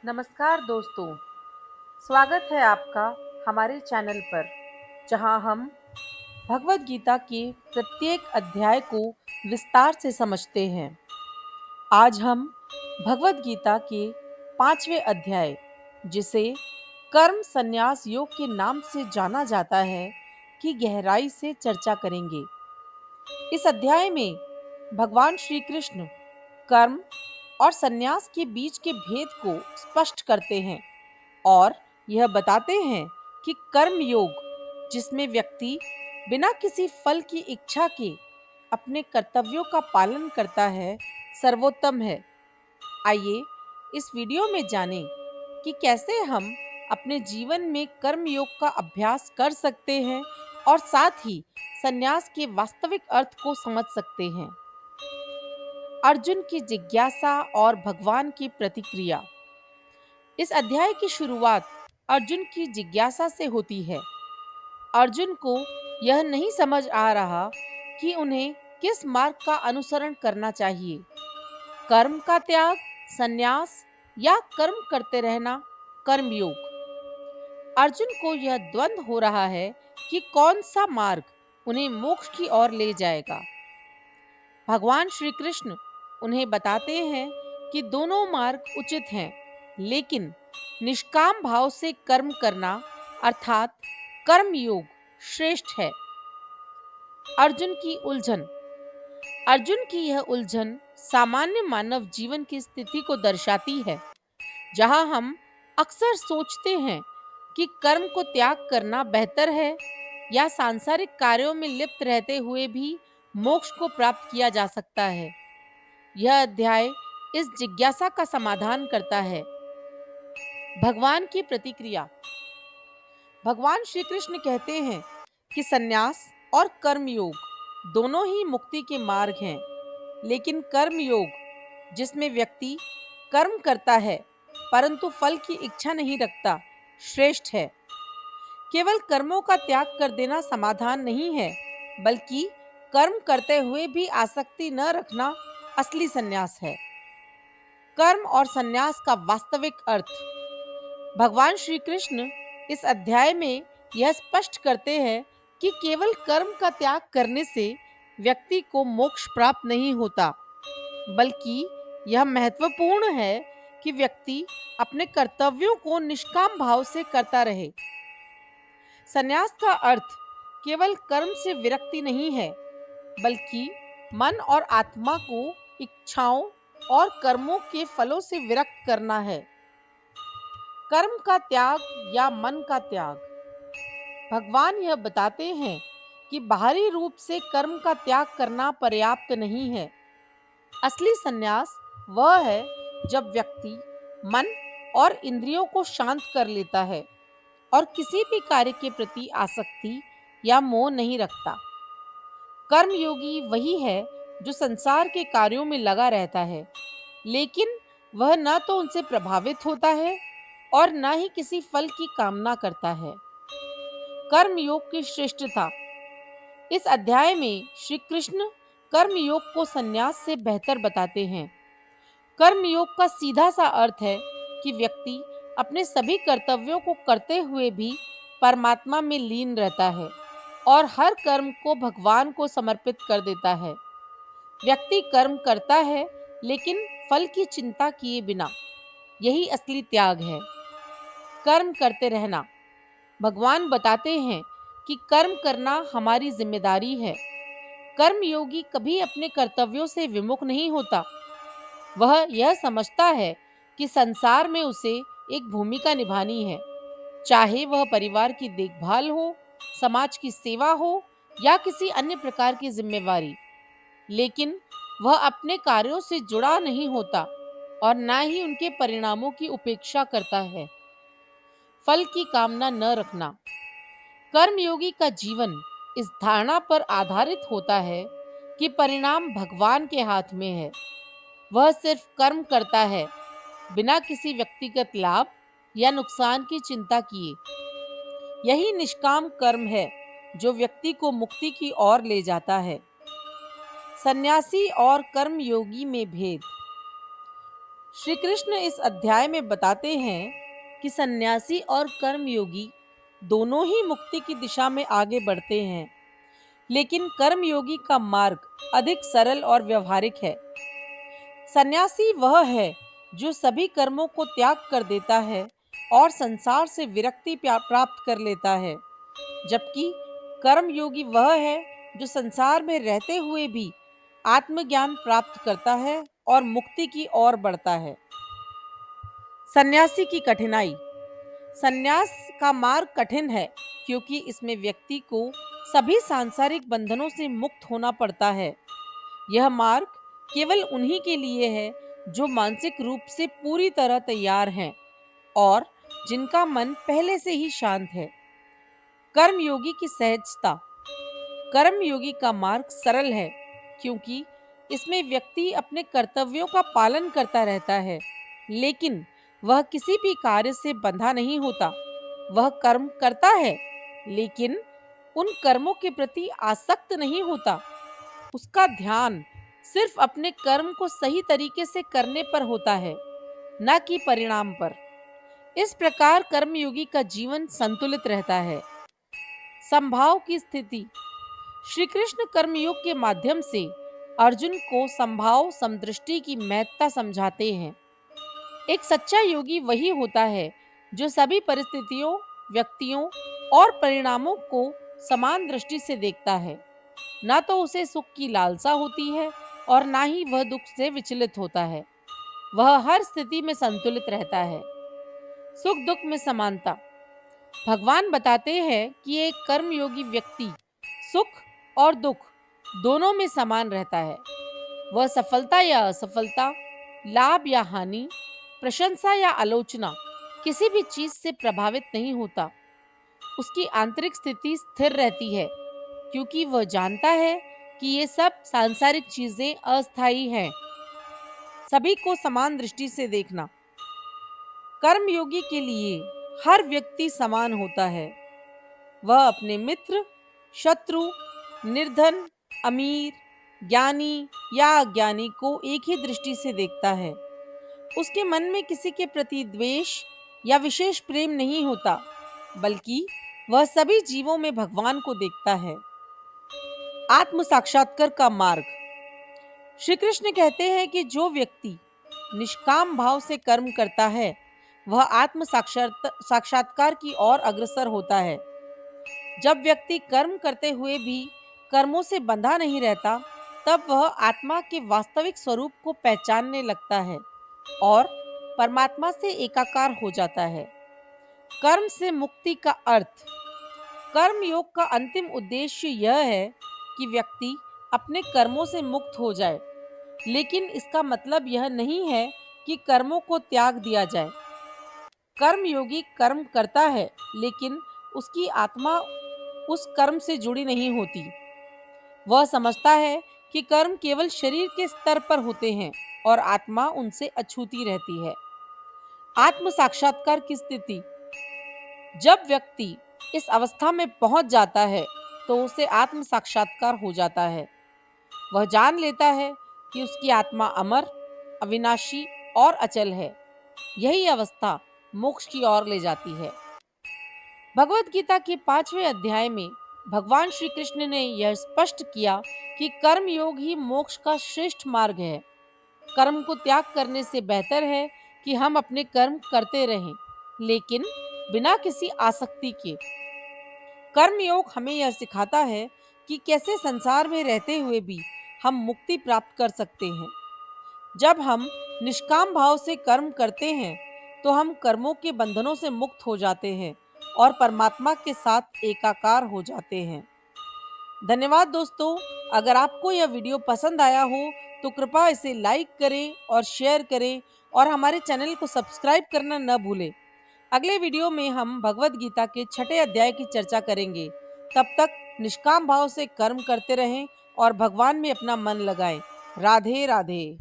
नमस्कार दोस्तों, स्वागत है आपका हमारे चैनल पर जहां हम भगवत गीता के प्रत्येक अध्याय को विस्तार से समझते हैं। आज हम भगवत गीता के 5वें अध्याय, जिसे कर्म संन्यास योग के नाम से जाना जाता है, की गहराई से चर्चा करेंगे। इस अध्याय में भगवान श्री कृष्ण कर्म और संन्यास के बीच के भेद को स्पष्ट करते हैं और यह बताते हैं कि कर्म योग, जिसमें व्यक्ति बिना किसी फल की इच्छा के अपने कर्तव्यों का पालन करता है, सर्वोत्तम है। आइए इस वीडियो में जानें कि कैसे हम अपने जीवन में कर्म योग का अभ्यास कर सकते हैं और साथ ही संन्यास के वास्तविक अर्थ को समझ सकते हैं। अर्जुन की जिज्ञासा और भगवान की प्रतिक्रिया। इस अध्याय की शुरुआत अर्जुन की जिज्ञासा से होती है। अर्जुन को यह नहीं समझ आ रहा कि उन्हें किस मार्ग का अनुसरण करना चाहिए, कर्म का त्याग, संन्यास या कर्म करते रहना, कर्मयोग। अर्जुन को यह द्वंद्व हो रहा है कि कौन सा मार्ग उन्हें मोक्ष की ओर ले जाएगा। भगवान श्री कृष्ण उन्हें बताते हैं कि दोनों मार्ग उचित हैं, लेकिन निष्काम भाव से कर्म करना अर्थात कर्म योग श्रेष्ठ है। अर्जुन की उलझन। अर्जुन की यह उलझन सामान्य मानव जीवन की स्थिति को दर्शाती है, जहां हम अक्सर सोचते हैं कि कर्म को त्याग करना बेहतर है या सांसारिक कार्यों में लिप्त रहते हुए भी मोक्ष को प्राप्त किया जा सकता है। यह अध्याय इस जिज्ञासा का समाधान करता है। भगवान की प्रतिक्रिया। भगवान श्री कृष्ण कहते हैं कि संन्यास और कर्म योग दोनों ही मुक्ति के मार्ग हैं, लेकिन कर्म योग, जिसमें व्यक्ति कर्म करता है परंतु फल की इच्छा नहीं रखता, श्रेष्ठ है। केवल कर्मों का त्याग कर देना समाधान नहीं है, बल्कि कर्म करते हुए भी आसक्ति न रखना असली संन्यास है। कर्म और संन्यास का वास्तविक अर्थ। भगवान श्री कृष्ण इस अध्याय में यह स्पष्ट करते हैं कि केवल कर्म का त्याग करने से व्यक्ति को मोक्ष प्राप्त नहीं होता, बल्कि यह महत्वपूर्ण है कि व्यक्ति अपने कर्तव्यों को निष्काम भाव से करता रहे। संन्यास का अर्थ केवल कर्म से विरक्ति नहीं है, बल्कि मन और आत्मा को इच्छाओं और कर्मों के फलों से विरक्त करना है। कर्म का त्याग या मन का त्याग। भगवान यह बताते हैं कि बाहरी रूप से कर्म का त्याग करना पर्याप्त नहीं है। असली संन्यास वह है जब व्यक्ति मन और इंद्रियों को शांत कर लेता है और किसी भी कार्य के प्रति आसक्ति या मोह नहीं रखता। कर्मयोगी वही है जो संसार के कार्यों में लगा रहता है, लेकिन वह न तो उनसे प्रभावित होता है और न ही किसी फल की कामना करता है। कर्मयोग की श्रेष्ठता। इस अध्याय में श्री कृष्ण कर्मयोग को संन्यास से बेहतर बताते हैं। कर्मयोग का सीधा सा अर्थ है कि व्यक्ति अपने सभी कर्तव्यों को करते हुए भी परमात्मा में लीन रहता है और हर कर्म को भगवान को समर्पित कर देता है। व्यक्ति कर्म करता है, लेकिन फल की चिंता किए बिना। यही असली त्याग है। कर्म करते रहना। भगवान बताते हैं कि कर्म करना हमारी जिम्मेदारी है। कर्मयोगी कभी अपने कर्तव्यों से विमुख नहीं होता। वह यह समझता है कि संसार में उसे एक भूमिका निभानी है, चाहे वह परिवार की देखभाल हो, समाज की सेवा हो या किसी अन्य प्रकार की जिम्मेवारी। लेकिन वह अपने कार्यों से जुड़ा नहीं होता और न ही उनके परिणामों की उपेक्षा करता है। फल की कामना न रखना। कर्मयोगी का जीवन इस धारणा पर आधारित होता है कि परिणाम भगवान के हाथ में है। वह सिर्फ कर्म करता है, बिना किसी व्यक्तिगत लाभ या नुकसान की चिंता किए। यही निष्काम कर्म है जो व्यक्ति को मुक्ति की ओर ले जाता है। सन्यासी और कर्मयोगी में भेद। श्री कृष्ण इस अध्याय में बताते हैं कि सन्यासी और कर्मयोगी दोनों ही मुक्ति की दिशा में आगे बढ़ते हैं, लेकिन कर्मयोगी का मार्ग अधिक सरल और व्यवहारिक है। सन्यासी वह है जो सभी कर्मों को त्याग कर देता है और संसार से विरक्ति प्राप्त कर लेता है, जबकि कर्मयोगी वह है जो संसार में रहते हुए भी आत्मज्ञान प्राप्त करता है और मुक्ति की ओर बढ़ता है। सन्यासी की कठिनाई। सन्यास का मार्ग कठिन है क्योंकि इसमें व्यक्ति को सभी सांसारिक बंधनों से मुक्त होना पड़ता है। यह मार्ग केवल उन्हीं के लिए है जो मानसिक रूप से पूरी तरह तैयार हैं और जिनका मन पहले से ही शांत है। कर्मयोगी की सहजता। कर्मयोगी का मार्ग सरल है क्योंकि इसमें व्यक्ति अपने कर्तव्यों का पालन करता रहता है, लेकिन वह किसी भी कार्य से बंधा नहीं होता। वह कर्म करता है लेकिन उन कर्मों के प्रति आसक्त नहीं होता। उसका ध्यान सिर्फ अपने कर्म को सही तरीके से करने पर होता है, न कि परिणाम पर। इस प्रकार कर्मयोगी का जीवन संतुलित रहता है। समभाव की स्थिति। श्री कृष्ण कर्मयोग के माध्यम से अर्जुन को समभाव समदृष्टि की महत्ता समझाते हैं। एक सच्चा योगी वही होता है जो सभी परिस्थितियों, व्यक्तियों और परिणामों को समान दृष्टि से देखता है। ना तो उसे सुख की लालसा होती है और ना ही वह दुख से विचलित होता है। वह हर स्थिति में संतुलित रहता है। सुख दुख में समानता। भगवान बताते हैं कि एक कर्मयोगी व्यक्ति सुख और दुख दोनों में समान रहता है। वह सफलता या असफलता, लाभ या हानि, प्रशंसा या आलोचना किसी भी चीज से प्रभावित नहीं होता। उसकी आंतरिक स्थिति स्थिर रहती है क्योंकि वह जानता है कि ये सब सांसारिक चीजें अस्थायी हैं। सभी को समान दृष्टि से देखना। कर्मयोगी के लिए हर व्यक्ति समान होता है। वह अपने मित्र, शत्रु, निर्धन, अमीर, ज्ञानी या अज्ञानी को एक ही दृष्टि से देखता है। उसके मन में किसी के प्रति द्वेष या विशेष प्रेम नहीं होता, बल्कि वह सभी जीवों में भगवान को देखता है। आत्म साक्षात्कार का मार्ग। श्री कृष्ण कहते हैं कि जो व्यक्ति निष्काम भाव से कर्म करता है वह आत्म साक्षात्कार की ओर अग्रसर होता है। जब व्यक्ति कर्म करते हुए भी कर्मों से बंधा नहीं रहता, तब वह आत्मा के वास्तविक स्वरूप को पहचानने लगता है और परमात्मा से एकाकार हो जाता है। कर्म से मुक्ति का अर्थ। कर्म योग का अंतिम उद्देश्य यह है कि व्यक्ति अपने कर्मों से मुक्त हो जाए, लेकिन इसका मतलब यह नहीं है कि कर्मों को त्याग दिया जाए। कर्मयोगी कर्म करता है, लेकिन उसकी आत्मा उस कर्म से जुड़ी नहीं होती। वह समझता है कि कर्म केवल शरीर के स्तर पर होते हैं और आत्मा उनसे अछूती रहती है। आत्म साक्षात्कार की स्थिति। जब व्यक्ति इस अवस्था में पहुंच जाता है तो उसे आत्म साक्षात्कार हो जाता है। वह जान लेता है कि उसकी आत्मा अमर, अविनाशी और अचल है। यही अवस्था मोक्ष की ओर ले जाती है। भगवत गीता के 5वें अध्याय में भगवान श्री कृष्ण ने यह स्पष्ट किया कि कर्म योग ही मोक्ष का श्रेष्ठ मार्ग है। कर्म को त्याग करने से बेहतर है कि हम अपने कर्म करते रहें, लेकिन बिना किसी आसक्ति के। कर्म योग हमें यह सिखाता है कि कैसे संसार में रहते हुए भी हम मुक्ति प्राप्त कर सकते हैं। जब हम निष्काम भाव से कर्म करते हैं तो हम कर्मों के बंधनों से मुक्त हो जाते हैं और परमात्मा के साथ एकाकार हो जाते हैं। धन्यवाद दोस्तों। अगर आपको यह वीडियो पसंद आया हो तो कृपया इसे लाइक करें और शेयर करें और हमारे चैनल को सब्सक्राइब करना न भूलें। अगले वीडियो में हम भगवत गीता के 6ठे अध्याय की चर्चा करेंगे। तब तक निष्काम भाव से कर्म करते रहें और भगवान में अपना मन लगाएं। राधे राधे।